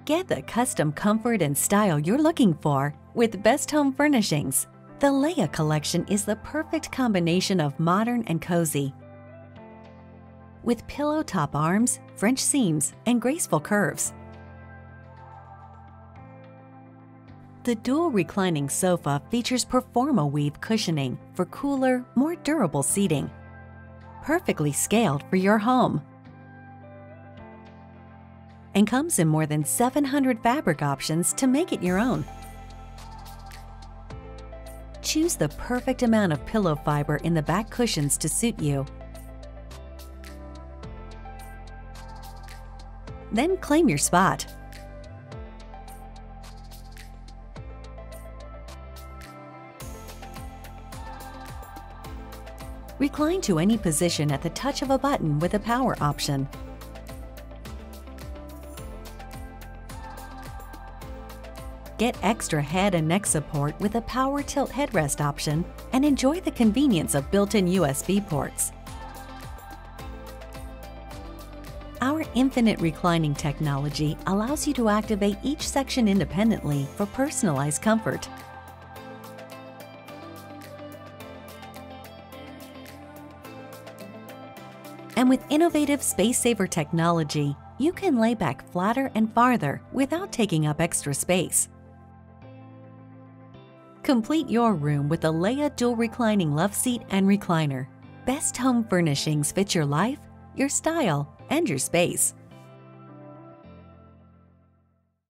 Get the custom comfort and style you're looking for with Best Home Furnishings. The Leya Collection is the perfect combination of modern and cozy. With pillow top arms, French seams, and graceful curves. The dual reclining sofa features Performa Weave cushioning for cooler, more durable seating. Perfectly scaled for your home. And comes in more than 700 fabric options to make it your own. Choose the perfect amount of pillow fiber in the back cushions to suit you. Then claim your spot. Recline to any position at the touch of a button with a power option. Get extra head and neck support with a power tilt headrest option and enjoy the convenience of built-in USB ports. Our infinite reclining technology allows you to activate each section independently for personalized comfort. And with innovative space-saver technology, you can lay back flatter and farther without taking up extra space. Complete your room with the Leya dual reclining love seat and recliner. Best Home Furnishings fit your life, your style, and your space.